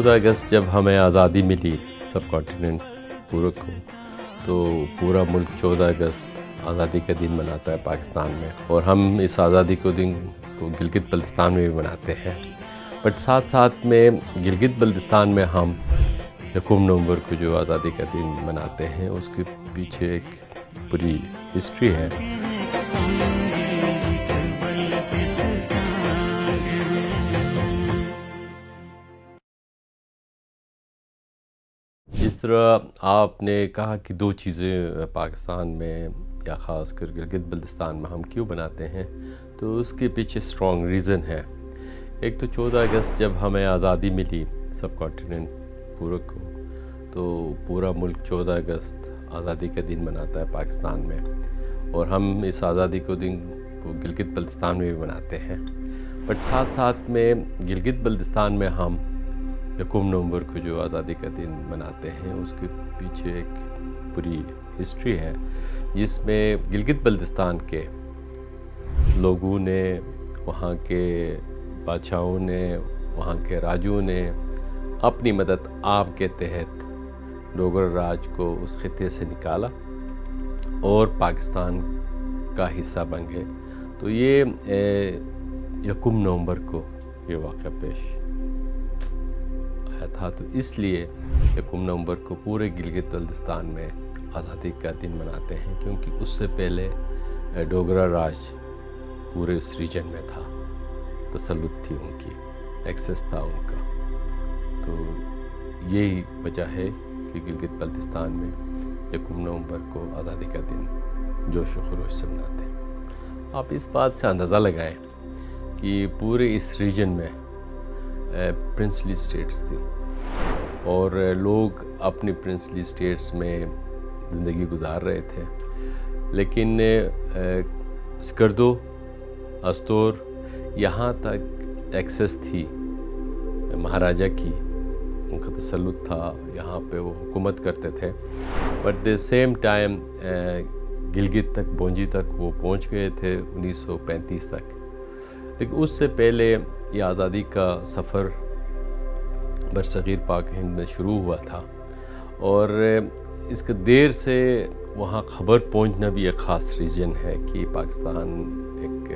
14 اگست جب ہمیں آزادی ملی سب کانٹیننٹ پورے کو، تو پورا ملک 14 اگست آزادی کا دن مناتا ہے پاکستان میں، اور ہم اس آزادی کو دن کو گلگت بلتستان میں بھی مناتے ہیں۔ بٹ ساتھ ساتھ میں گلگت بلتستان میں ہم 1 نومبر کو جو آزادی کا دن مناتے ہیں اس کے پیچھے ایک پوری ہسٹری ہے۔ جس طرح آپ نے کہا کہ 2 چیزیں پاکستان میں یا خاص کر گلگت بلتستان میں ہم کیوں بناتے ہیں، تو اس کے پیچھے اسٹرانگ ریزن ہے۔ ایک تو 14 اگست جب ہمیں آزادی ملی سب کانٹیننٹ پورے کو، تو پورا ملک 14 اگست آزادی کا دن مناتا ہے پاکستان میں، اور ہم اس آزادی کو دن کو گلگت بلتستان میں بھی مناتے ہیں۔ بٹ ساتھ ساتھ میں گلگت بلتستان میں ہم 1 نومبر کو جو آزادی کا دن مناتے ہیں اس کے پیچھے ایک پوری ہسٹری ہے، جس میں گلگت بلتستان کے لوگوں نے، وہاں کے بادشاہوں نے، وہاں کے راجوں نے اپنی مدد آپ کے تحت ڈوگر راج کو اس خطے سے نکالا اور پاکستان کا حصہ بن گئے۔ تو یہ 1 نومبر کو یہ واقعہ پیش تھا، تو اس لیے 1 نومبر کو پورے گلگت بلتستان میں آزادی کا دن مناتے ہیں، کیونکہ اس سے پہلے ڈوگرا راج پورے اس ریجن میں تھا، تسلط تھی ان کی، ایکسس تھا ان کا۔ تو یہی وجہ ہے کہ گلگت بلتستان میں 1 نومبر کو آزادی کا دن جوش و خروش سے مناتے ہیں۔ آپ اس بات سے اندازہ لگائیں کہ پورے اس ریجن میں پرنسلی اسٹیٹس تھی، اور لوگ اپنی پرنسلی اسٹیٹس میں زندگی گزار رہے تھے، لیکن سکردو، استور، یہاں تک ایکسس تھی مہاراجہ کی، ان کا تسلط تھا، یہاں پہ وہ حکومت کرتے تھے۔ But the same time Gilgit تک، بونجی تک وہ پہنچ گئے تھے 1935 تک۔ لیکن اس سے پہلے یہ آزادی کا سفر برصغیر پاک ہند میں شروع ہوا تھا، اور اس کے دیر سے وہاں خبر پہنچنا بھی ایک خاص ریجن ہے کہ پاکستان ایک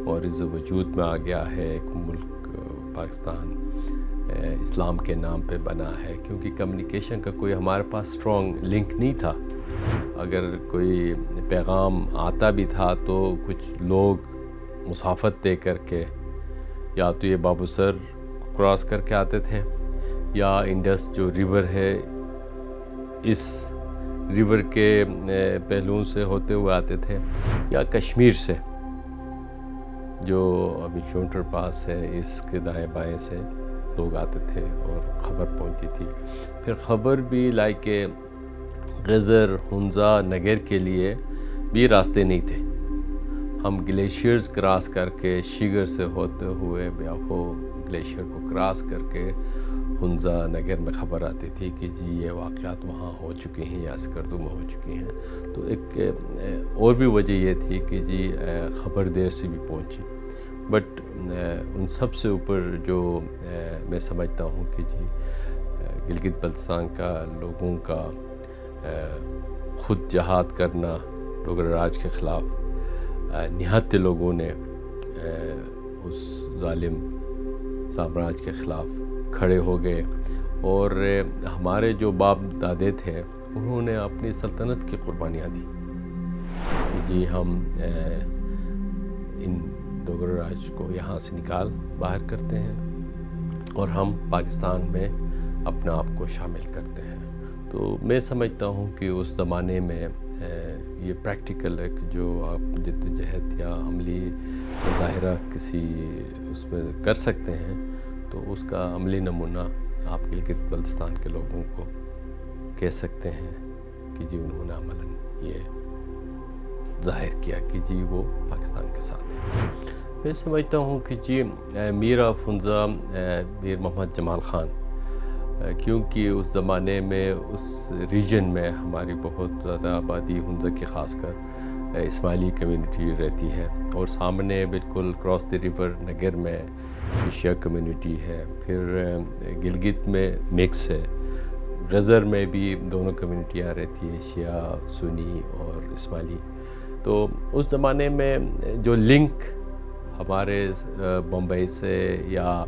معرض وجود میں آ گیا ہے، ایک ملک پاکستان اسلام کے نام پہ بنا ہے، کیونکہ کمیونیکیشن کا کوئی ہمارے پاس اسٹرانگ لنک نہیں تھا۔ اگر کوئی پیغام آتا بھی تھا تو کچھ لوگ مسافت دے کر کے، یا تو یہ بابو سر کراس کر کے آتے تھے، یا انڈس جو ریور ہے اس ریور کے پہلوؤں سے ہوتے ہوئے آتے تھے، یا کشمیر سے جو ابھی شونٹر پاس ہے اس کے دائیں بائیں سے لوگ آتے تھے اور خبر پہنچتی تھی۔ پھر خبر بھی لائک غزر، ہنزا، نگر کے لیے بھی راستے نہیں تھے، ہم گلیشیئرز کراس کر کے شیگر سے ہوتے ہوئے بیاکو گلیشیئر کو کراس کر کے ہنزا نگر میں خبر آتی تھی کہ جی یہ واقعات وہاں ہو چکے ہیں یا سکردو میں ہو چکی ہیں۔ تو ایک اور بھی وجہ یہ تھی کہ جی خبر دیر سے بھی پہنچی، بٹ ان سب سے اوپر جو میں سمجھتا ہوں کہ جی گلگت بلتستان کا لوگوں کا خود جہاد کرنا ڈوگرا راج کے خلاف، نہتے لوگوں نے اس ظالم سامراج کے خلاف کھڑے ہو گئے، اور ہمارے جو باپ دادے تھے انہوں نے اپنی سلطنت کی قربانیاں دی کہ جی ہم ان ڈوگرا راج کو یہاں سے نکال باہر کرتے ہیں اور ہم پاکستان میں اپنے آپ کو شامل کرتے ہیں۔ تو میں سمجھتا ہوں کہ اس زمانے میں یہ پریکٹیکل ایک جو آپ جدوجہد یا عملی مظاہرہ کسی اس میں کر سکتے ہیں، تو اس کا عملی نمونہ آپ گلگت بلتستان کے لوگوں کو کہہ سکتے ہیں کہ جی انہوں نے عملاً یہ ظاہر کیا کہ جی وہ پاکستان کے ساتھ ہیں۔ میں سمجھتا ہوں کہ جی میر آف ہنزا، میر محمد جمال خان، کیونکہ اس زمانے میں اس ریجن میں ہماری بہت زیادہ آبادی ہنزا کی خاص کر اسماعیلی کمیونٹی رہتی ہے، اور سامنے بالکل کراس دی ریور نگر میں شیعہ کمیونٹی ہے، پھر گلگت میں مکس ہے، غزر میں بھی دونوں کمیونٹیاں رہتی ہیں، شیعہ سنی اور اسماعیلی۔ تو اس زمانے میں جو لنک ہمارے بمبئی سے یا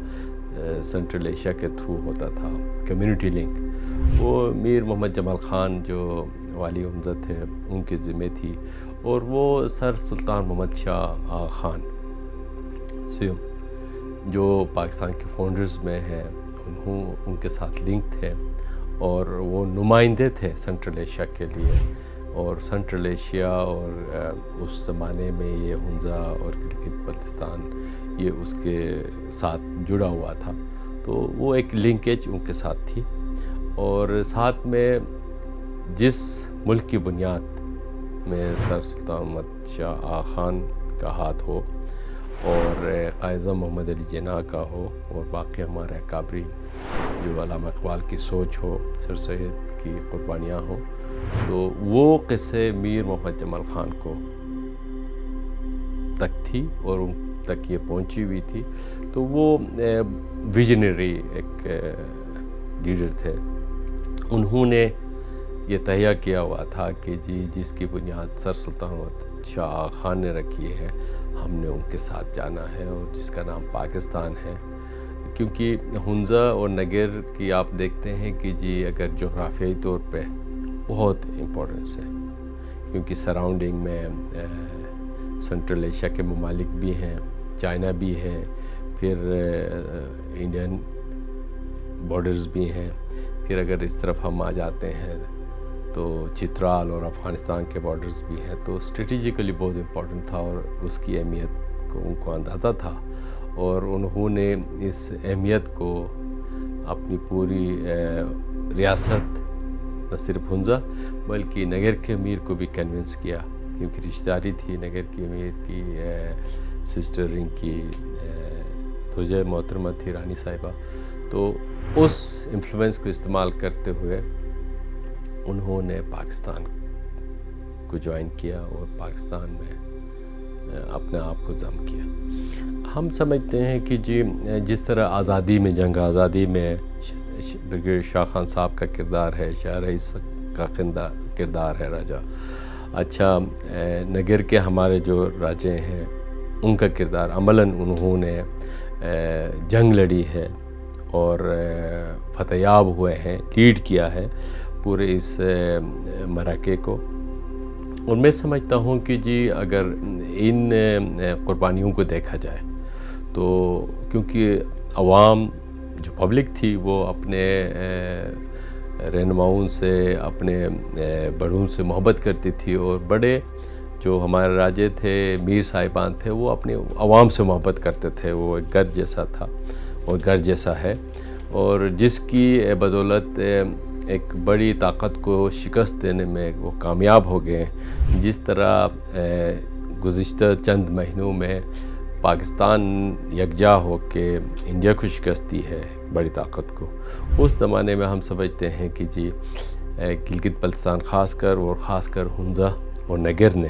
سنٹرل ایشیا کے تھرو ہوتا تھا، کمیونٹی لنک، وہ میر محمد جمال خان جو والی حمزہ تھے ان کے ذمہ تھی، اور وہ سر سلطان محمد شاہ آغا خان سیوم جو پاکستان کے فاؤنڈرز میں ہیں، ان کے ساتھ لنک تھے، اور وہ نمائندے تھے سنٹرل ایشیا کے لیے، اور سنٹرل ایشیا اور اس زمانے میں یہ حمزہ اور گلگت بلتستان یہ اس کے ساتھ جڑا ہوا تھا، تو وہ ایک لنکیج ان کے ساتھ تھی۔ اور ساتھ میں جس ملک کی بنیاد میں سر سلطان محمد شاہ آغا خان کا ہاتھ ہو، اور قائد اعظم محمد علی جناح کا ہو، اور باقی ہمارے اکابرین جو علامہ اقبال کی سوچ ہو، سر سید کی قربانیاں ہوں، تو وہ قصے میر محمد جمال خان کو تک تھی اور ان تک یہ پہنچی ہوئی تھی، تو وہ ویژنری ایک لیڈر تھے۔ انہوں نے یہ تہیہ کیا ہوا تھا کہ جس کی بنیاد سر سلطان محمد شاہ آغا خان نے رکھی ہے، ہم نے ان کے ساتھ جانا ہے، اور جس کا نام پاکستان ہے۔ کیونکہ حمزہ اور نگر کی آپ دیکھتے ہیں کہ اگر جغرافیائی طور پہ بہت امپورٹنس ہے، کیونکہ سراؤنڈنگ میں سنٹرل ایشیا کے ممالک بھی ہیں، چائنا بھی ہے، پھر انڈین بارڈرز بھی ہیں، پھر اگر اس طرف ہم آ جاتے ہیں تو چترال اور افغانستان کے بارڈرز بھی ہیں، تو اسٹریٹجیکلی بہت امپورٹنٹ تھا، اور اس کی اہمیت کو ان کو اندازہ تھا، اور انہوں نے اس اہمیت کو اپنی پوری ریاست نہ صرف حمزہ بلکہ نگر کے امیر کو بھی کنونس کیا، کیونکہ رشتہ داری تھی نگر کے امیر کی، سسٹر ان کی زوجہ محترمہ تھی رانی صاحبہ، تو اس انفلوئنس کو استعمال کرتے ہوئے انہوں نے پاکستان کو جوائن کیا اور پاکستان میں اپنے آپ کو ضم کیا۔ ہم سمجھتے ہیں کہ جس طرح آزادی میں، جنگ آزادی میں برگیڈیئر شاہ خان صاحب کا کردار ہے، شاہ رئیس کا کردار ہے راجہ، اچھا نگر کے ہمارے جو راجے ہیں ان کا کردار عملاً انہوں نے جنگ لڑی ہے اور فتح یاب ہوئے ہیں، لیڈ کیا ہے پورے اس مراکے کو۔ اور میں سمجھتا ہوں کہ اگر ان قربانیوں کو دیکھا جائے تو کیونکہ عوام جو پبلک تھی وہ اپنے رہنماؤں سے، اپنے بڑوں سے محبت کرتی تھی، اور بڑے جو ہمارے راجے تھے، میر صاحبان تھے، وہ اپنے عوام سے محبت کرتے تھے، وہ ایک گھر جیسا تھا اور گھر جیسا ہے، اور جس کی بدولت ایک بڑی طاقت کو شکست دینے میں وہ کامیاب ہو گئے۔ جس طرح گزشتہ چند مہینوں میں پاکستان یکجا ہو کے انڈیا کو شکست دی ہے بڑی طاقت کو، اس زمانے میں ہم سمجھتے ہیں کہ گلگت بلتستان خاص کر حمزہ اور نگر نے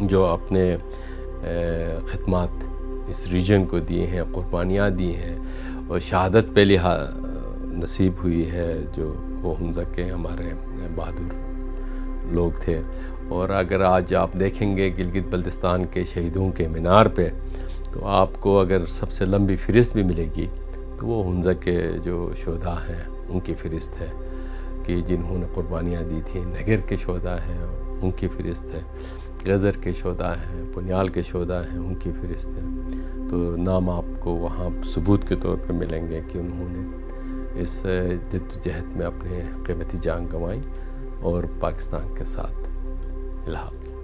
جو اپنے خدمات اس ریجن کو دیے ہیں، قربانیاں دی ہیں، اور شہادت پہلی نصیب ہوئی ہے جو وہ حمزہ کے ہمارے بہادر لوگ تھے۔ اور اگر آج آپ دیکھیں گے گلگت بلتستان کے شہیدوں کے مینار پہ، تو آپ کو اگر سب سے لمبی فہرست بھی ملے گی تو وہ حمزہ کے جو شہداء ہیں ان کی فہرست ہے کہ جنہوں نے قربانیاں دی تھیں۔ نگر کے شہداء ہیں ان کی فہرست ہے، غزر کے شہداء ہیں، پنیال کے شہداء ہیں ان کی فہرست ہے، تو نام آپ کو وہاں ثبوت کے طور پر ملیں گے کہ انہوں نے اس جدوجہد میں اپنے قیمتی جان گنوائی اور پاکستان کے ساتھ الحاق کیا۔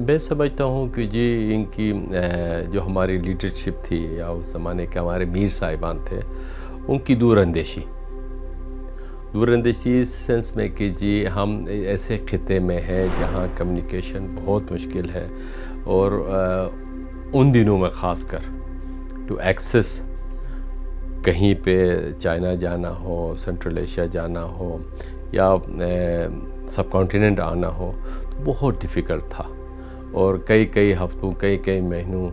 میں سمجھتا ہوں کہ ان کی جو ہماری لیڈرشپ تھی یا اس زمانے کے ہمارے میر صاحبان تھے، ان کی دور اندیشی اس سینس میں کہ ہم ایسے خطے میں ہیں جہاں کمیونیکیشن بہت مشکل ہے، اور ان دنوں میں خاص کر ٹو ایکسس کہیں پہ چائنا جانا ہو، سنٹرل ایشیا جانا ہو، یا سب کانٹیننٹ آنا ہو تو بہت ڈیفیکلٹ تھا۔ اور کئی ہفتوں کئی مہینوں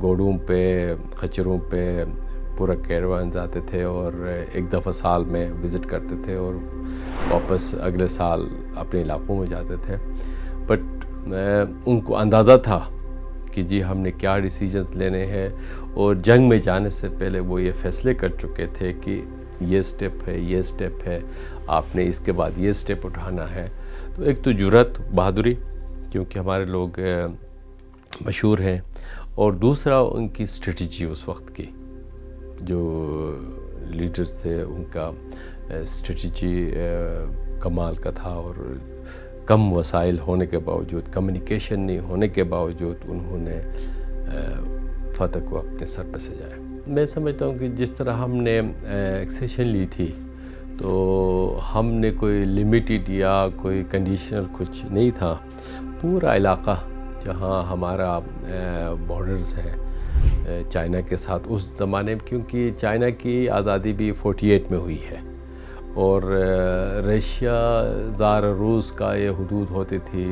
گھوڑوں پہ خچروں پہ پورا کیروان آتے تھے اور ایک دفعہ سال میں وزٹ کرتے تھے اور واپس اگلے سال اپنے علاقوں میں جاتے تھے. بٹ ان کو اندازہ تھا کہ جی ہم نے کیا ڈیسیجنز لینے ہیں، اور جنگ میں جانے سے پہلے وہ یہ فیصلے کر چکے تھے کہ یہ سٹیپ ہے، آپ نے اس کے بعد یہ سٹیپ اٹھانا ہے. تو ایک تو جرأت، بہادری، کیونکہ ہمارے لوگ مشہور ہیں، اور دوسرا ان کی اسٹریٹجی اس وقت کی، جو لیڈرز تھے ان کا اسٹریٹجی کمال کا تھا، اور کم وسائل ہونے کے باوجود، کمیونیکیشن نہیں ہونے کے باوجود انہوں نے فتح کو اپنے سر پہ سجایا. میں سمجھتا ہوں کہ جس طرح ہم نے ایکسیشن لی تھی تو ہم نے کوئی لمیٹڈ یا کوئی کنڈیشنل کچھ نہیں تھا. پورا علاقہ جہاں ہمارا بارڈرز ہیں چائنا کے ساتھ اس زمانے میں، کیونکہ چائنا کی آزادی بھی 48 میں ہوئی ہے، اور رشیا زار روس کا یہ حدود ہوتی تھی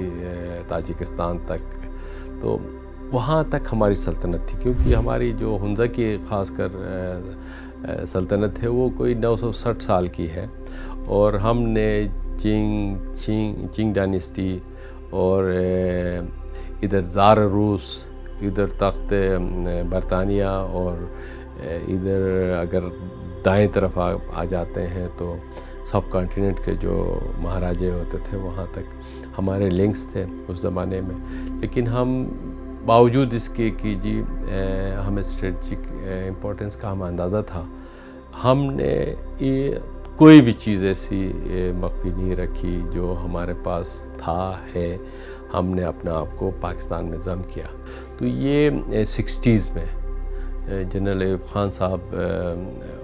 تاجکستان تک، تو وہاں تک ہماری سلطنت تھی. کیونکہ ہماری جو ہنزا کی خاص کر سلطنت ہے وہ کوئی 960 سال کی ہے، اور ہم نے چنگ ڈائنیسٹی اور ادھر زار روس، ادھر تخت برطانیہ، اور ادھر اگر دائیں طرف آ جاتے ہیں تو سب کانٹیننٹ کے جو مہاراجے ہوتے تھے وہاں تک ہمارے لنکس تھے اس زمانے میں. لیکن ہم باوجود اس کے کہ جی ہمیں اسٹریٹجک امپورٹنس کا ہمیں اندازہ تھا، ہم نے یہ کوئی بھی چیز ایسی مخفی نہیں رکھی جو ہمارے پاس تھا ہے. ہم نے اپنا آپ کو پاکستان میں ضم کیا. تو یہ 60s میں جنرل ایوب خان صاحب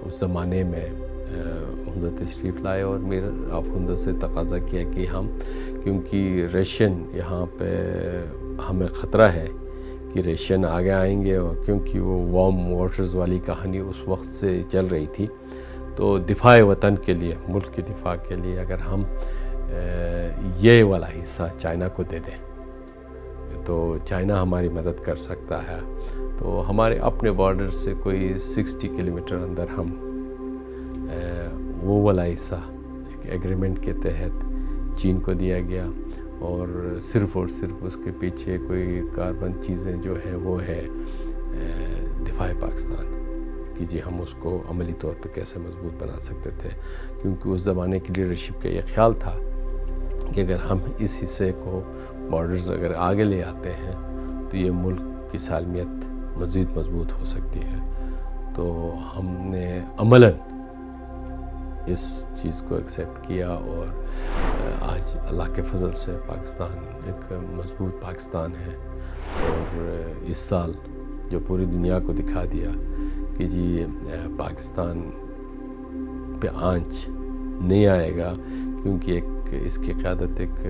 اس زمانے میں ہنزا تشریف لائے، اور میر آف ہنزا سے تقاضا کیا کہ ہم، کیونکہ ریشین یہاں پہ ہمیں خطرہ ہے کہ ریشین آگے آئیں گے، اور کیونکہ وہ وارم واٹرز والی کہانی اس وقت سے چل رہی تھی، تو دفاع وطن کے لیے، ملک کی دفاع کے لیے اگر ہم یہ والا حصہ چائنا کو دے دیں تو چائنا ہماری مدد کر سکتا ہے. تو ہمارے اپنے بارڈر سے کوئی 60 کلومیٹر اندر ہم وہ والا حصہ ایک ایگریمنٹ کے تحت چین کو دیا گیا، اور صرف اس کے پیچھے کوئی کاربن چیزیں جو ہیں وہ ہے دفاع پاکستان کہ جی ہم اس کو عملی طور پہ کیسے مضبوط بنا سکتے تھے. کیونکہ اس زمانے کی لیڈرشپ کا یہ خیال تھا کہ اگر ہم اس حصے کو بارڈرز اگر آگے لے آتے ہیں تو یہ ملک کی سالمیت مزید مضبوط ہو سکتی ہے. تو ہم نے عملاً اس چیز کو ایکسیپٹ کیا، اور آج اللہ کے فضل سے پاکستان ایک مضبوط پاکستان ہے. اور اس سال جو پوری دنیا کو دکھا دیا کہ جی پاکستان پہ آنچ نہیں آئے گا، کیونکہ ایک اس کی قیادت ایک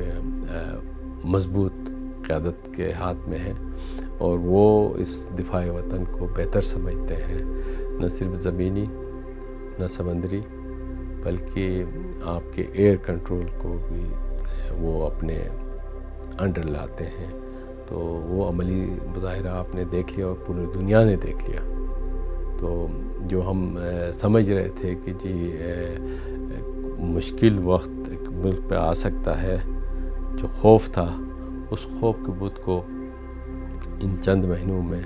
مضبوط قیادت کے ہاتھ میں ہے، اور وہ اس دفاع وطن کو بہتر سمجھتے ہیں، نہ صرف زمینی نہ سمندری، بلکہ آپ کے ایئر کنٹرول کو بھی وہ اپنے انڈر لاتے ہیں. تو وہ عملی مظاہرہ آپ نے دیکھ لیا اور پوری دنیا نے دیکھ لیا. تو جو ہم سمجھ رہے تھے کہ جی مشکل وقت ایک ملک پہ آ سکتا ہے، جو خوف تھا اس خوف کے بت کو ان چند مہینوں میں،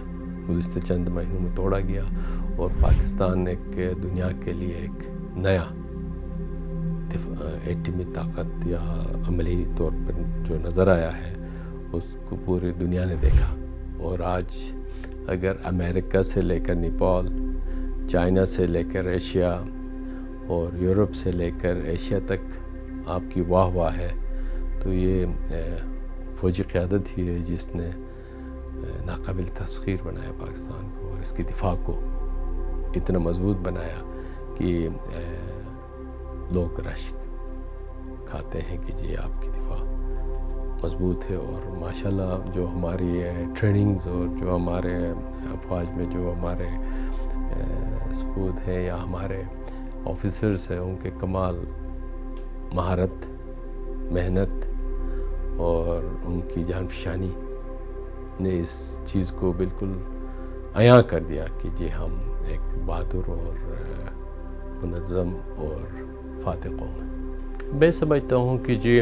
گزشتہ چند مہینوں میں توڑا گیا، اور پاکستان ایک دنیا کے لیے ایک نیا ایٹمی طاقت یا عملی طور پر جو نظر آیا ہے اس کو پوری دنیا نے دیکھا. اور آج اگر امریکہ سے لے کر نیپال، چائنا سے لے کر ایشیا، اور یورپ سے لے کر ایشیا تک آپ کی واہ ہے، تو یہ فوجی قیادت ہی ہے جس نے ناقابل تسخیر بنایا پاکستان کو، اور اس کی دفاع کو اتنا مضبوط بنایا کہ لوگ رشک کھاتے ہیں کہ جی آپ کی دفاع مضبوط ہے. اور ماشاءاللہ جو ہماری ٹریننگز اور جو ہمارے افواج میں جو ہمارے سپود ہیں یا ہمارے آفیسرز ہیں، ان کے کمال مہارت، محنت اور ان کی جان فشانی نے اس چیز کو بالکل عیاں کر دیا کہ جی ہم ایک بہادر اور منظم اور فاتح قوم ہیں۔ میں سمجھتا ہوں کہ جی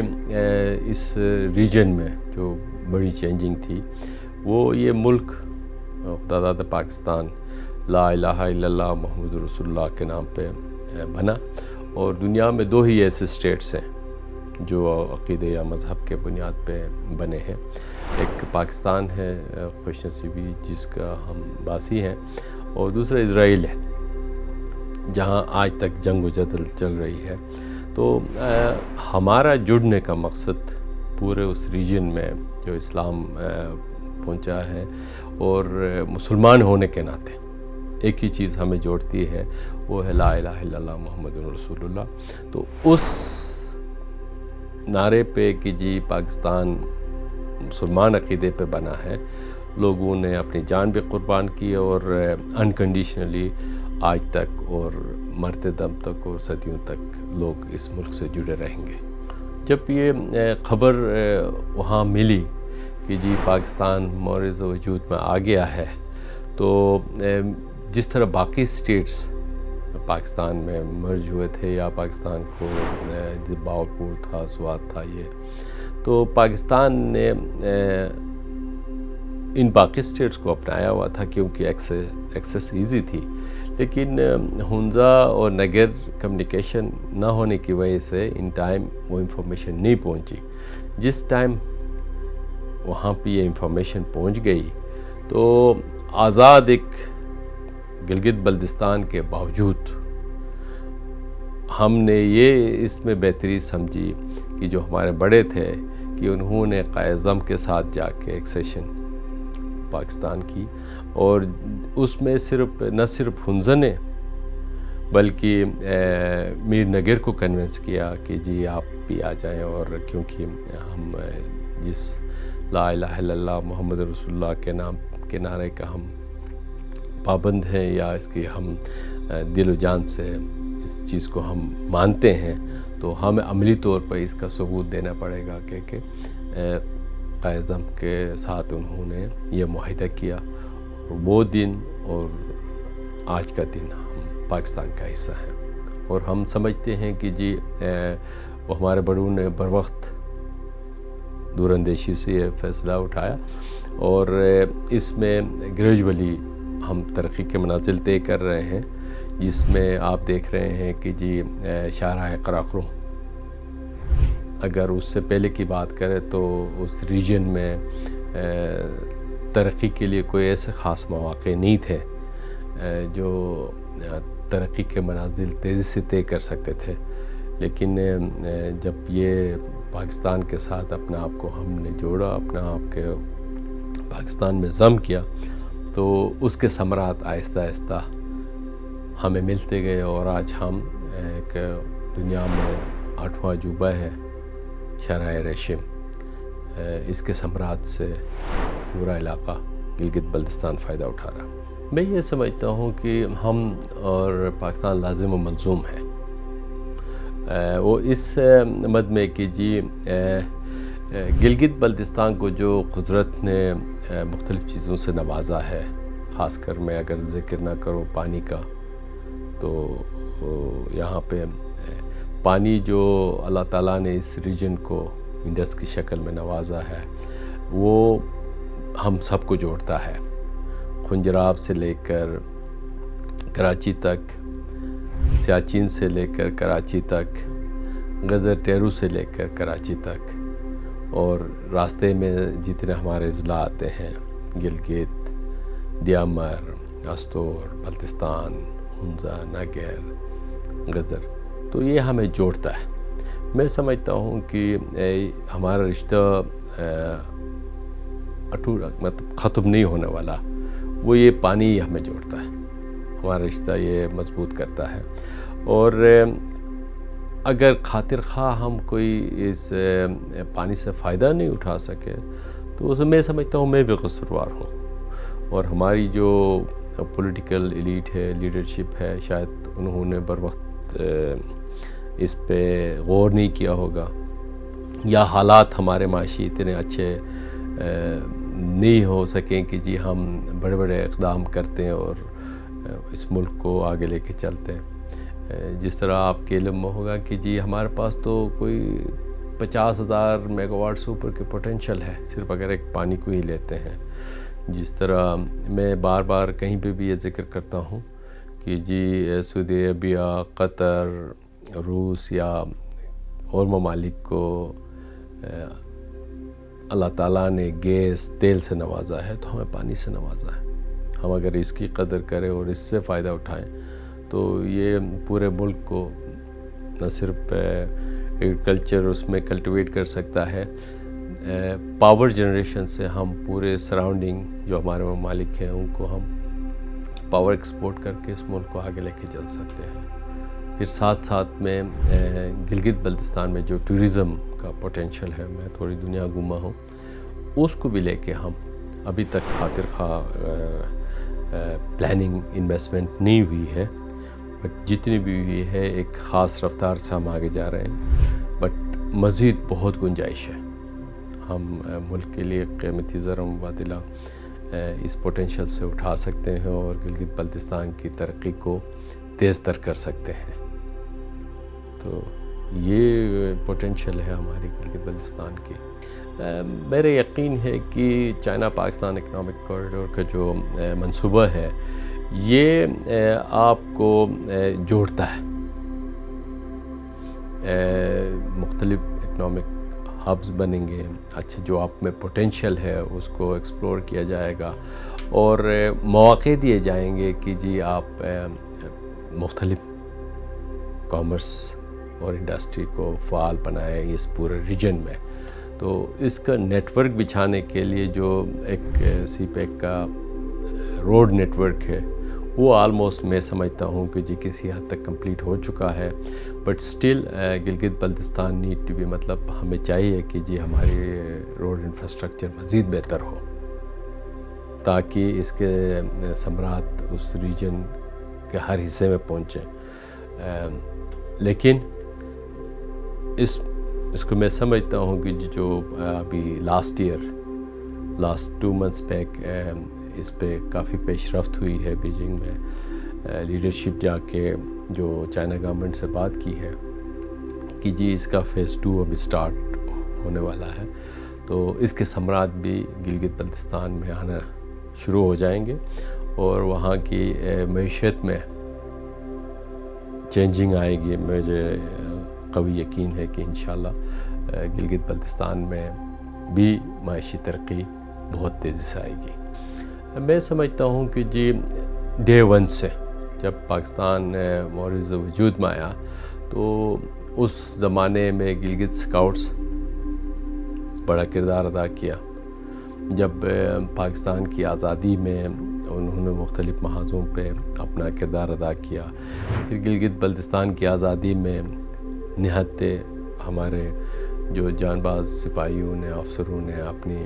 اس ریجن میں جو بڑی چینجنگ تھی وہ یہ ملک خدا داد پاکستان لا الہ الا اللہ محمد رسول اللہ کے نام پہ بنا، اور دنیا میں 2 ہی ایسے اسٹیٹس ہیں جو عقیدے یا مذہب کے بنیاد پہ بنے ہیں۔ ایک پاکستان ہے خوش نصیبی جس کا ہم باسی ہیں، اور دوسرا اسرائیل ہے جہاں آج تک جنگ و جدل چل رہی ہے۔ تو ہمارا جڑنے کا مقصد پورے اس ریجن میں جو اسلام پہنچا ہے اور مسلمان ہونے کے ناطے ایک ہی چیز ہمیں جوڑتی ہے، وہ ہے لا الہ الا اللہ محمد رسول اللہ۔ تو اس نعرے پہ کہ جی پاکستان مسلمان عقیدے پہ بنا ہے، لوگوں نے اپنی جان بھی قربان کی اور انکنڈیشنلی آج تک اور مرتے دم تک اور صدیوں تک لوگ اس ملک سے جڑے رہیں گے۔ جب یہ خبر وہاں ملی کہ جی پاکستان مورز وجود میں آ گیا ہے، تو جس طرح باقی اسٹیٹس پاکستان میں مرج ہوئے تھے یا پاکستان کو باوپور تھا، سوات تھا، یہ تو پاکستان نے ان باقی اسٹیٹس کو اپنایا ہوا تھا کیونکہ ایکسیس ایزی تھی، لیکن ہنزا اور نگر کمیونیکیشن نہ ہونے کی وجہ سے ان ٹائم وہ انفارمیشن نہیں پہنچی۔ جس ٹائم وہاں پہ یہ انفارمیشن پہنچ گئی تو آزاد ایک گلگت بلتستان کے باوجود ہم نے یہ اس میں بہتری سمجھی کہ جو ہمارے بڑے تھے کہ انہوں نے قائد اعظم کے ساتھ جا کے ایکسیشن پاکستان کی، اور اس میں نہ صرف ہنزا نے بلکہ میر نگر کو کنونس کیا کہ جی آپ بھی آ جائیں، اور کیونکہ ہم جس لا الہ الا اللہ محمد رسول اللہ کے نام کے نعرے کا ہم پابند ہیں یا اس کی ہم دل و جان سے اس چیز کو ہم مانتے ہیں، تو ہمیں عملی طور پر اس کا ثبوت دینا پڑے گا کہ قائد اعظم کے ساتھ انہوں نے یہ معاہدہ کیا، اور وہ دن اور آج کا دن ہم پاکستان کا حصہ ہیں، اور ہم سمجھتے ہیں کہ جی وہ ہمارے بڑوں نے بروقت دور اندیشی سے یہ فیصلہ اٹھایا، اور اس میں گریجولی ہم ترقی کے منازل طے کر رہے ہیں، جس میں آپ دیکھ رہے ہیں کہ جی شاہراہ قراقرم اگر اس سے پہلے کی بات کریں تو اس ریجن میں ترقی کے لیے کوئی ایسے خاص مواقع نہیں تھے جو ترقی کے منازل تیزی سے طے کر سکتے تھے، لیکن جب یہ پاکستان کے ساتھ اپنا آپ کو ہم نے جوڑا، اپنا آپ کے پاکستان میں ضم کیا، تو اس کے ثمرات آہستہ آہستہ ہمیں ملتے گئے، اور آج ہم ایک دنیا میں 8واں عجوبہ ہے شاہراہ ریشم، اس کے ثمرات سے پورا علاقہ گلگت بلتستان فائدہ اٹھا رہا۔ میں یہ سمجھتا ہوں کہ ہم اور پاکستان لازم و ملزوم ہے، وہ اس مد میں کہ جی گلگت بلتستان کو جو قدرت نے مختلف چیزوں سے نوازا ہے، خاص کر میں اگر ذکر نہ کروں پانی کا، تو یہاں پہ پانی جو اللہ تعالیٰ نے اس ریجن کو انڈس کی شکل میں نوازا ہے، وہ ہم سب کو جوڑتا ہے، خنجراب سے لے کر کراچی تک، سیاچین سے لے کر کراچی تک، غزر ٹیرو سے لے کر کراچی تک، اور راستے میں جتنے ہمارے اضلاع آتے ہیں، گلگت، دیامر، استور، بلتستان، ہنزا، نگر، غزر، تو یہ ہمیں جوڑتا ہے۔ میں سمجھتا ہوں کہ ہمارا رشتہ مطلب ختم نہیں ہونے والا، وہ یہ پانی ہمیں جوڑتا ہے، ہمارا رشتہ یہ مضبوط کرتا ہے، اور اگر خاطر خواہ ہم کوئی اس پانی سے فائدہ نہیں اٹھا سکے تو اسے میں سمجھتا ہوں میں بھی قصوروار ہوں، اور ہماری جو پولیٹیکل ایلیٹ ہے، لیڈرشپ ہے، شاید انہوں نے بروقت اس پہ غور نہیں کیا ہوگا، یا حالات ہمارے معاشی اتنے اچھے نہیں ہو سکیں کہ جی ہم بڑے بڑے اقدام کرتے ہیں اور اس ملک کو آگے لے کے چلتے ہیں. جس طرح آپ کے علم میں ہوگا کہ جی ہمارے پاس تو کوئی 50,000 میگا واٹ سے اوپر کی پوٹینشیل ہے صرف اگر ایک پانی کو ہی لیتے ہیں. جس طرح میں بار بار کہیں پہ بھی یہ ذکر کرتا ہوں کہ جی سعودی عربیہ، قطر، روس یا اور ممالک کو اللہ تعالیٰ نے گیس، تیل سے نوازا ہے تو ہمیں پانی سے نوازا ہے. ہم اگر اس کی قدر کریں اور اس سے فائدہ اٹھائیں تو یہ پورے ملک کو نہ صرف ایگریکلچر اس میں کلٹیویٹ کر سکتا ہے، پاور جنریشن سے ہم پورے سراؤنڈنگ جو ہمارے ممالک ہیں ان کو ہم پاور ایکسپورٹ کر کے اس ملک کو آگے لے کے چل سکتے ہیں. پھر ساتھ ساتھ میں گلگت بلتستان میں جو ٹورزم کا پوٹینشیل ہے، میں تھوڑی دنیا گھوما ہوں، اس کو بھی لے کے ہم ابھی تک خاطر خواہ پلاننگ انویسٹمنٹ نہیں ہوئی ہے، بٹ جتنی بھی ہوئی ہے ایک خاص رفتار سے ہم آگے جا رہے ہیں. بٹ مزید بہت گنجائش ہے. ہم ملک کے لیے قیمتی زر مبادلہ اس پوٹینشیل سے اٹھا سکتے ہیں اور گلگت بلتستان کی ترقی کو تیز تر کر سکتے ہیں. تو یہ پوٹینشیل ہے ہماری گلگت بلتستان کی. میرا یقین ہے کہ چائنا پاکستان اکنامک کوریڈور کا جو منصوبہ ہے یہ آپ کو جوڑتا ہے. مختلف اکنامک ہبز بنیں گے، اچھا جو آپ میں پوٹینشیل ہے اس کو ایکسپلور کیا جائے گا اور مواقع دیے جائیں گے کہ جی آپ مختلف کامرس اور انڈسٹری کو فعال بنائیں اس پورے ریجن میں. تو اس کا نیٹ ورک بچھانے کے لیے جو ایک سی پیک کا روڈ نیٹ ورک ہے وہ آلموسٹ میں سمجھتا ہوں کہ جی کسی حد تک کمپلیٹ ہو چکا ہے. But still Gilgit Baltistan need to be, مطلب ہمیں چاہیے کہ جی ہماری روڈ انفراسٹرکچر مزید بہتر ہو تاکہ اس کے ثمرات اس ریجن کے ہر حصے میں پہنچیں. لیکن اس کو میں سمجھتا ہوں کہ جو ابھی لاسٹ 2 months بیک اس پہ کافی پیش رفت ہوئی ہے. بیجنگ میں لیڈرشپ جا کے جو چائنا گورنمنٹ سے بات کی ہے کہ جی اس کا فیز 2 ابھی سٹارٹ ہونے والا ہے، تو اس کے ثمرات بھی گلگت بلتستان میں آنا شروع ہو جائیں گے اور وہاں کی معیشت میں چینجنگ آئے گی. مجھے قوی یقین ہے کہ انشاءاللہ گلگت بلتستان میں بھی معاشی ترقی بہت تیزی سے آئے گی. میں سمجھتا ہوں کہ جی ڈے 1 سے جب پاکستان معرض وجود میں آیا تو اس زمانے میں گلگت سکاؤٹس بڑا کردار ادا کیا. جب پاکستان کی آزادی میں انہوں نے مختلف محاذوں پہ اپنا کردار ادا کیا. پھر گلگت بلتستان کی آزادی میں نہایت ہمارے جو جان باز سپاہیوں نے، افسروں نے اپنی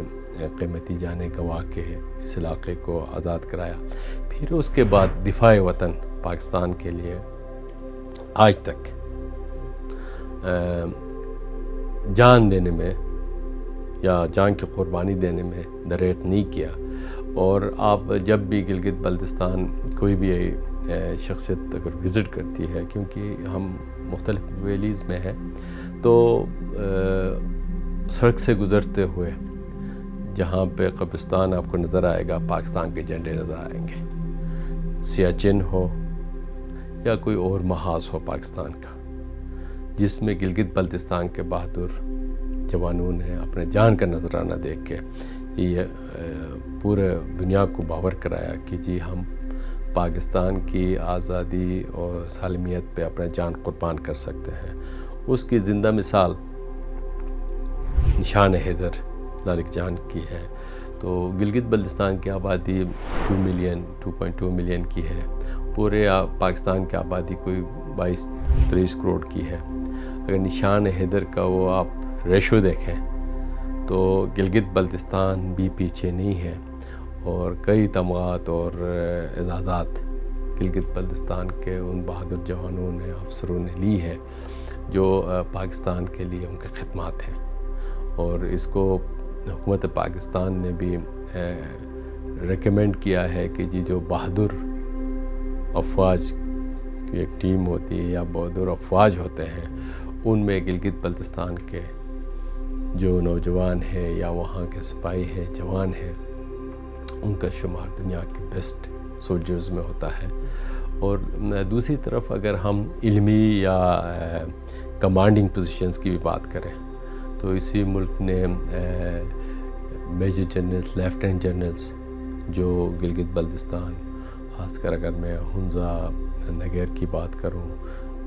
قیمتی جانیں گنوا کے اس علاقے کو آزاد کرایا. پھر اس کے بعد دفاع وطن پاکستان کے لیے آج تک جان دینے میں یا جان کی قربانی دینے میں دریغ نہیں کیا. اور آپ جب بھی گلگت بلتستان کوئی بھی شخصیت اگر وزٹ کرتی ہے، کیونکہ ہم مختلف ویلیز میں ہیں، تو سڑک سے گزرتے ہوئے جہاں پہ قبرستان آپ کو نظر آئے گا، پاکستان کے جھنڈے نظر آئیں گے. سیاچن ہو یا کوئی اور محاذ ہو پاکستان کا جس میں گلگت بلتستان کے بہادر جوانوں نے اپنے جان کا نذرانہ دیکھ کے یہ پورے دنیا کو باور کرایا کہ جی ہم پاکستان کی آزادی اور سالمیت پہ اپنا جان قربان کر سکتے ہیں. اس کی زندہ مثال نشان حیدر ذالک جان کی ہے. تو گلگت بلتستان کی آبادی 2.2 ملین کی ہے. پورے پاکستان کی آبادی کوئی 22-23 کروڑ کی ہے. اگر نشان حیدر کا وہ آپ ریشو دیکھیں تو گلگت بلتستان بھی پیچھے نہیں ہے اور کئی تمغات اور اعزازات گلگت بلتستان کے ان بہادر جوانوں نے، افسروں نے لی ہے جو پاکستان کے لیے ان کے خدمات ہیں. اور اس کو حکومت پاکستان نے بھی ریکمینڈ کیا ہے کہ جی جو بہادر افواج کی ایک ٹیم ہوتی ہے یا بہادر افواج ہوتے ہیں، ان میں گلگت بلتستان کے جو نوجوان ہیں یا وہاں کے سپاہی ہیں، جوان ہیں، ان کا شمار دنیا کے بیسٹ سولجرز میں ہوتا ہے۔ اور دوسری طرف اگر ہم علمی یا کمانڈنگ پوزیشنز کی بھی بات کریں تو اسی ملک نے میجر جنرلز، لیفٹیننٹ جنرلز جو گلگت بلتستان، خاص کر اگر میں ہنزا نگیر کی بات کروں،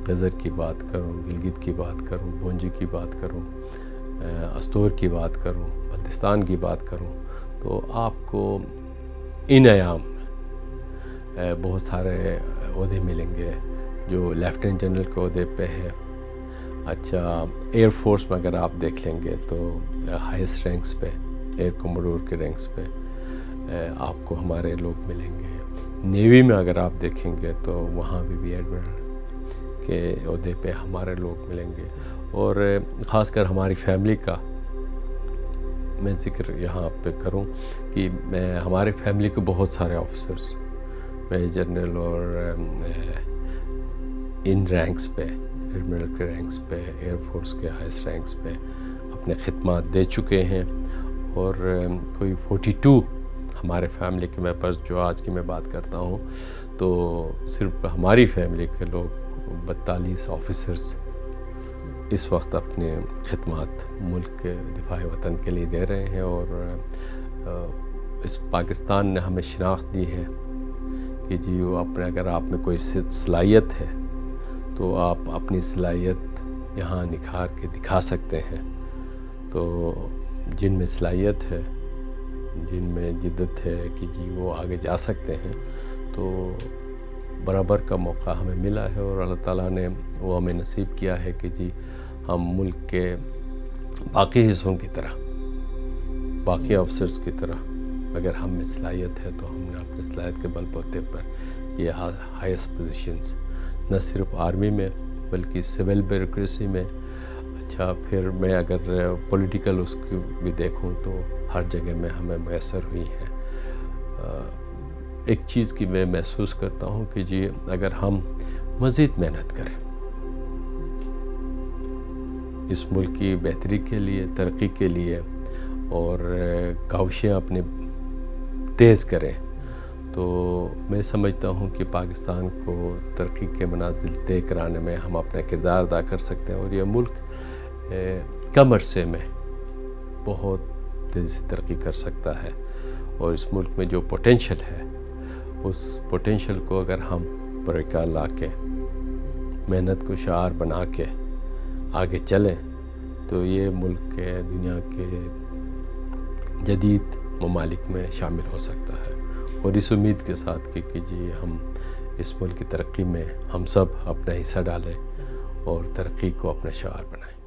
غزر کی بات کروں، گلگت کی بات کروں، بونجی کی بات کروں، استور کی بات کروں، بلتستان کی بات کروں، تو آپ کو ان ایام بہت سارے عہدے ملیں گے جو لیفٹیننٹ جنرل کے عہدے پہ ہے۔ اچھا، ایئر فورس میں اگر آپ دیکھ لیں گے تو ہائیسٹ رینکس پہ، ایئر کوموڈور کے رینکس پہ آپ کو ہمارے لوگ ملیں گے۔ نیوی میں اگر آپ دیکھیں گے تو وہاں بھی ایڈمرل کے عہدے پہ ہمارے لوگ ملیں گے۔ اور خاص کر ہماری فیملی کا میں ذکر یہاں پہ کروں کہ ہمارے فیملی کے بہت سارے آفیسرز میجر جنرل اور ان رینکس پہ، ایڈمرل کے رینکس پہ، ایئر فورس کے ہائیسٹ رینکس پہ اپنے خدمات دے چکے ہیں۔ اور کوئی 42 ہمارے فیملی کے ممبرز جو آج کی میں بات کرتا ہوں تو صرف ہماری فیملی کے لوگ 42 آفیسرز اس وقت اپنے خدمات ملک کے دفاع وطن کے لیے دے رہے ہیں۔ اور اس پاکستان نے ہمیں شناخت دی ہے کہ جی وہ اگر آپ میں کوئی صلاحیت ہے تو آپ اپنی صلاحیت یہاں نکھار کے دکھا سکتے ہیں۔ تو جن میں صلاحیت ہے، جن میں جدت ہے کہ جی وہ آگے جا سکتے ہیں، تو برابر کا موقع ہمیں ملا ہے۔ اور اللہ تعالیٰ نے وہ ہمیں نصیب کیا ہے کہ جی ہم ملک کے باقی حصوں کی طرح، باقی آفیسرز کی طرح اگر ہم میں صلاحیت ہے تو ہم نے اپنے صلاحیت کے بل بوتے پر یہ ہائیسٹ پوزیشنز نہ صرف آرمی میں بلکہ سول بیوروکریسی میں، اچھا پھر میں اگر پولیٹیکل اس کی بھی دیکھوں تو ہر جگہ میں ہمیں میسر ہوئی ہیں۔ ایک چیز کی میں محسوس کرتا ہوں کہ جی اگر ہم مزید محنت کریں اس ملک کی بہتری کے لیے، ترقی کے لیے، اور کاوشیں اپنے تیز کریں، تو میں سمجھتا ہوں کہ پاکستان کو ترقی کے منازل طے کرانے میں ہم اپنا کردار ادا کر سکتے ہیں۔ اور یہ ملک کم عرصے میں بہت تیزی سے ترقی کر سکتا ہے۔ اور اس ملک میں جو پوٹینشل ہے، اس پوٹینشل کو اگر ہم برقرار لا کے محنت کو شعار بنا کے آگے چلیں تو یہ ملک کے دنیا کے جدید ممالک میں شامل ہو سکتا ہے۔ اور اس امید کے ساتھ کہ جی ہم اس ملک کی ترقی میں ہم سب اپنا حصہ ڈالیں اور ترقی کو اپنا شعار بنائیں۔